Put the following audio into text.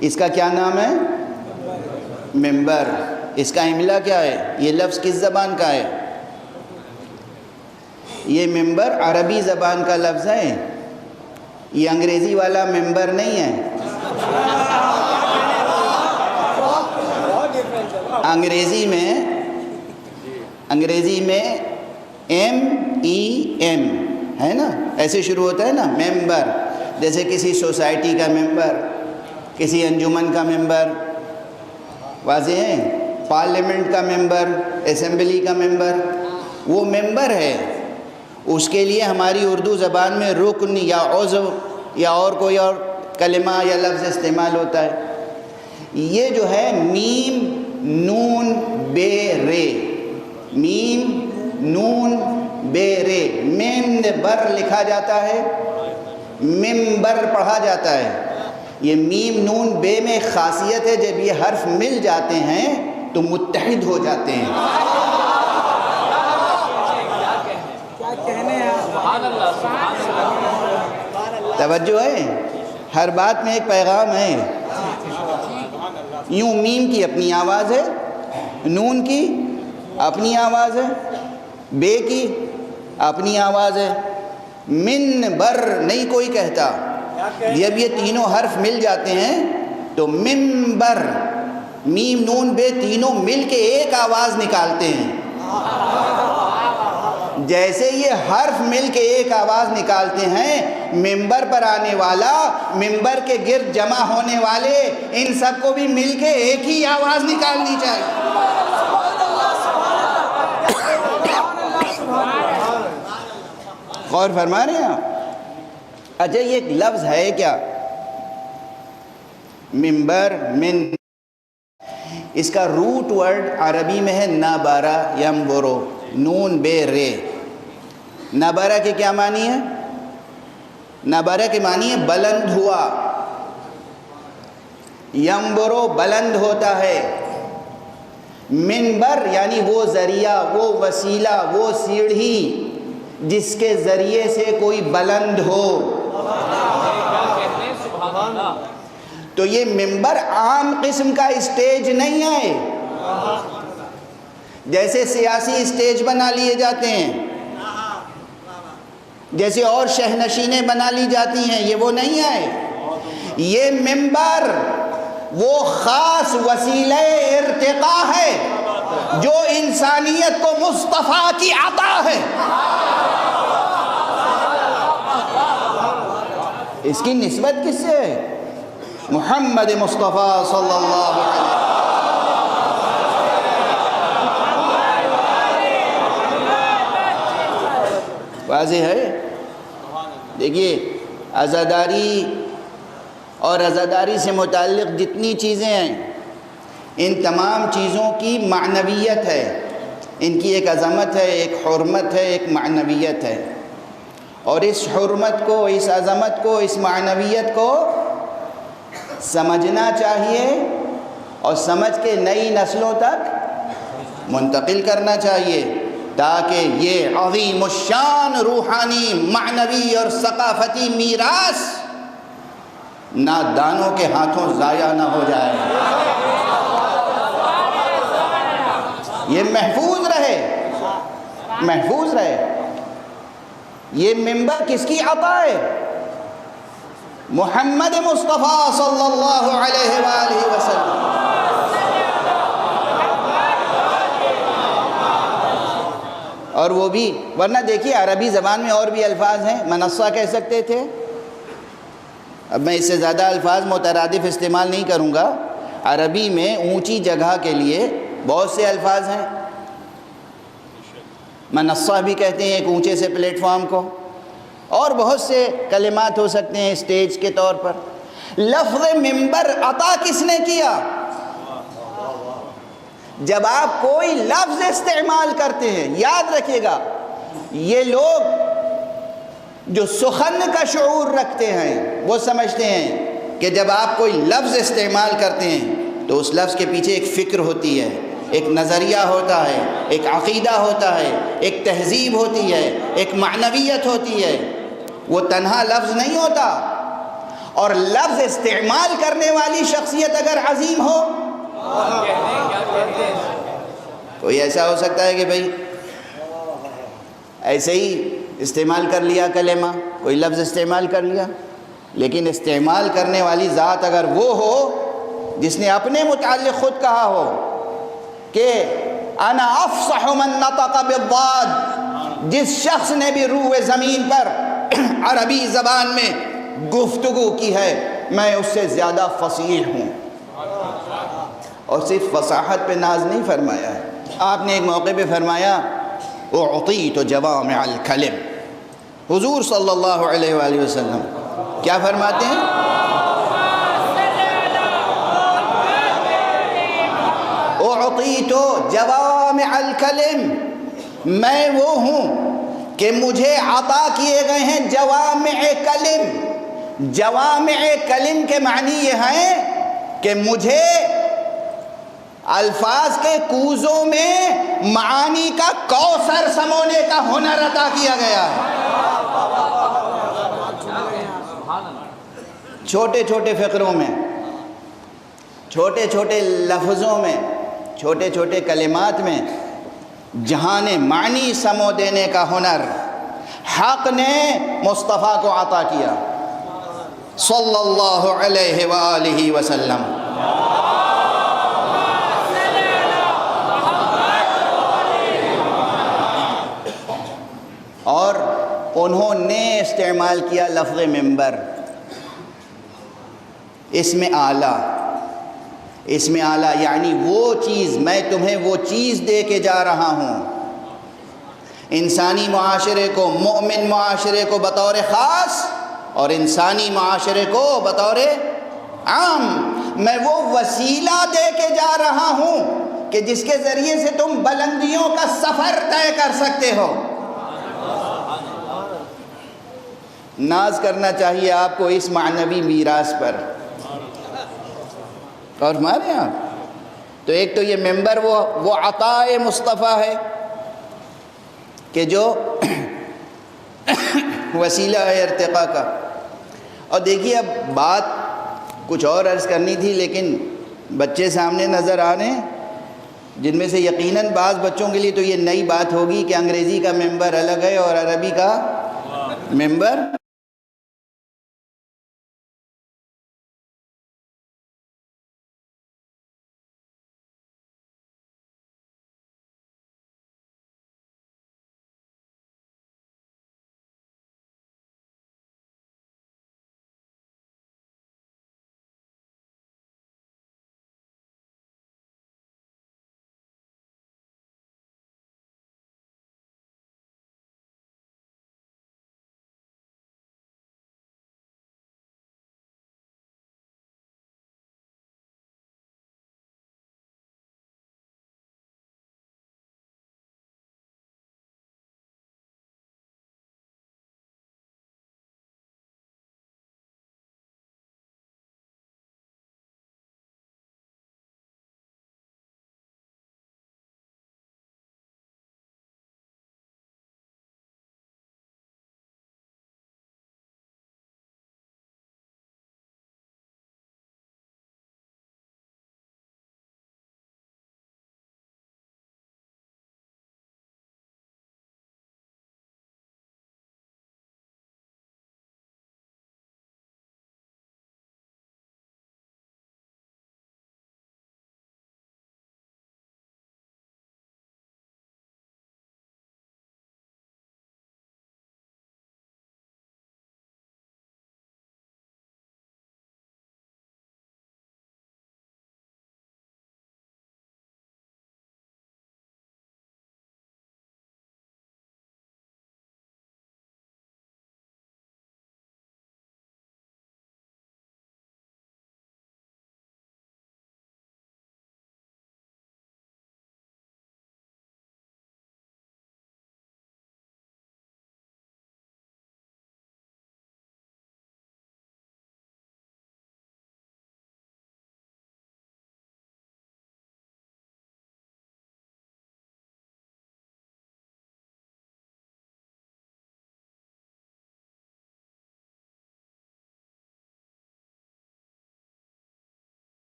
اس کا کیا نام ہے؟ ممبر۔ اس کا املا کیا ہے؟ یہ لفظ کس زبان کا ہے؟ یہ ممبر عربی زبان کا لفظ ہے، یہ انگریزی والا ممبر نہیں ہے۔ انگریزی میں M-E-M ہے نا، ایسے شروع ہوتا ہے نا ممبر، جیسے کسی سوسائٹی کا ممبر، کسی انجمن کا ممبر، واضح ہے، پارلیمنٹ کا ممبر، اسمبلی کا ممبر، وہ ممبر ہے۔ اس کے لیے ہماری اردو زبان میں رکن یا عضو یا اور کوئی اور کلمہ یا لفظ استعمال ہوتا ہے۔ یہ جو ہے میم نون بے رے، میم نون بے رے، ممبر لکھا جاتا ہے، ممبر پڑھا جاتا ہے۔ یہ میم نون بے میں خاصیت ہے، جب یہ حرف مل جاتے ہیں تو متحد ہو جاتے ہیں۔ توجہ ہے، ہر بات میں ایک پیغام ہے۔ یوں میم کی اپنی آواز ہے، نون کی اپنی آواز ہے، بے کی اپنی آواز ہے، منبر نہیں کوئی کہتا۔ جب یہ تینوں حرف مل جاتے ہیں تو منبر، میم نون بے تینوں مل کے ایک آواز نکالتے ہیں۔ جیسے یہ حرف مل کے ایک آواز نکالتے ہیں، منبر پر آنے والا، منبر کے گرد جمع ہونے والے، ان سب کو بھی مل کے ایک ہی آواز نکالنی چاہیے۔ غور فرما رہے ہیں آپ؟ اچھا یہ ایک لفظ ہے کیا؟ ممبر، من، اس کا روٹ ورڈ عربی میں ہے نبرہ ینبرو، نون بے رے۔ نبرہ کے کیا معنی ہے؟ نبرہ کے معنی ہے بلند ہوا، ینبرو بلند ہوتا ہے، منبر یعنی وہ ذریعہ، وہ وسیلہ، وہ سیڑھی جس کے ذریعے سے کوئی بلند ہو۔ تو یہ ممبر عام قسم کا اسٹیج نہیں ہے، جیسے سیاسی اسٹیج بنا لیے جاتے ہیں، جیسے اور شہنشینیں بنا لی جاتی ہیں، یہ وہ نہیں ہے۔ یہ ممبر وہ خاص وسیلہ ارتقاء ہے جو انسانیت کو مصطفیٰ کی عطا ہے۔ اس کی نسبت کس سے ہے؟ محمد مصطفیٰ صلی اللہ علیہ وسلم۔ واضح ہے؟ دیکھیے، عزاداری اور عزاداری سے متعلق جتنی چیزیں ہیں، ان تمام چیزوں کی معنویت ہے، ان کی ایک عظمت ہے، ایک حرمت ہے، ایک معنویت ہے، اور اس حرمت کو، اس عظمت کو، اس معنویت کو سمجھنا چاہیے اور سمجھ کے نئی نسلوں تک منتقل کرنا چاہیے، تاکہ یہ عظیم الشان روحانی، معنوی اور ثقافتی میراث نادانوں کے ہاتھوں ضائع نہ ہو جائے، یہ محفوظ رہے، محفوظ رہے۔ یہ منبر کس کی عطا ہے؟ محمد مصطفیٰ صلی اللہ علیہ وآلہ وسلم۔ اور وہ بھی، ورنہ دیکھیے عربی زبان میں اور بھی الفاظ ہیں، منصہ کہہ سکتے تھے۔ اب میں اس سے زیادہ الفاظ مترادف استعمال نہیں کروں گا۔ عربی میں اونچی جگہ کے لیے بہت سے الفاظ ہیں، منصہ بھی کہتے ہیں ایک اونچے سے پلیٹ فارم کو، اور بہت سے کلمات ہو سکتے ہیں اسٹیج کے طور پر۔ لفظ منبر عطا کس نے کیا؟ جب آپ کوئی لفظ استعمال کرتے ہیں، یاد رکھیے گا، یہ لوگ جو سخن کا شعور رکھتے ہیں وہ سمجھتے ہیں کہ جب آپ کوئی لفظ استعمال کرتے ہیں تو اس لفظ کے پیچھے ایک فکر ہوتی ہے، ایک نظریہ ہوتا ہے، ایک عقیدہ ہوتا ہے، ایک تہذیب ہوتی ہے، ایک معنویت ہوتی ہے، وہ تنہا لفظ نہیں ہوتا۔ اور لفظ استعمال کرنے والی شخصیت اگر عظیم ہو، کوئی ایسا ہو سکتا ہے کہ بھئی ایسے ہی استعمال کر لیا کلمہ، کوئی لفظ استعمال کر لیا، لیکن استعمال کرنے والی ذات اگر وہ ہو جس نے اپنے متعلق خود کہا ہو کہ انا افصح من نطق بالضاد، جس شخص نے بھی روح زمین پر عربی زبان میں گفتگو کی ہے میں اس سے زیادہ فصیح ہوں. اور صرف فصاحت پہ ناز نہیں فرمایا ہے، آپ نے ایک موقع پہ فرمایا اعطیت جوامع الکلم. حضور صلی اللہ علیہ وآلہ وسلم کیا فرماتے ہیں؟ اعطیت جوامع الکلم، میں وہ ہوں کہ مجھے عطا کیے گئے ہیں جوامع کلم. جوامع کلم کے معنی یہ ہیں کہ مجھے الفاظ کے کوزوں میں معانی کا کوثر سمونے کا ہنر عطا کیا گیا ہے. چھوٹے چھوٹے فقروں میں، چھوٹے چھوٹے لفظوں میں، چھوٹے چھوٹے کلمات میں جہاں نے معنی سمو دینے کا ہنر حق نے مصطفیٰ کو عطا کیا صلی اللہ علیہ وآلہ وسلم. اور انہوں نے استعمال کیا لفظ ممبر، اسم اعلیٰ. اسم اعلیٰ یعنی وہ چیز، میں تمہیں وہ چیز دے کے جا رہا ہوں انسانی معاشرے کو، مومن معاشرے کو بطور خاص اور انسانی معاشرے کو بطور عام. میں وہ وسیلہ دے کے جا رہا ہوں کہ جس کے ذریعے سے تم بلندیوں کا سفر طے کر سکتے ہو. ناز کرنا چاہیے آپ کو اس معنوی میراث پر. اور ہمارے یہاں تو ایک تو یہ ممبر وہ عطاء مصطفیٰ ہے کہ جو وسیلہ ہے ارتقاء کا. اور دیکھیے اب بات کچھ اور عرض کرنی تھی لیکن بچے سامنے نظر آ رہے ہیں جن میں سے یقیناً بعض بچوں کے لیے تو یہ نئی بات ہوگی کہ انگریزی کا ممبر الگ ہے اور عربی کا ممبر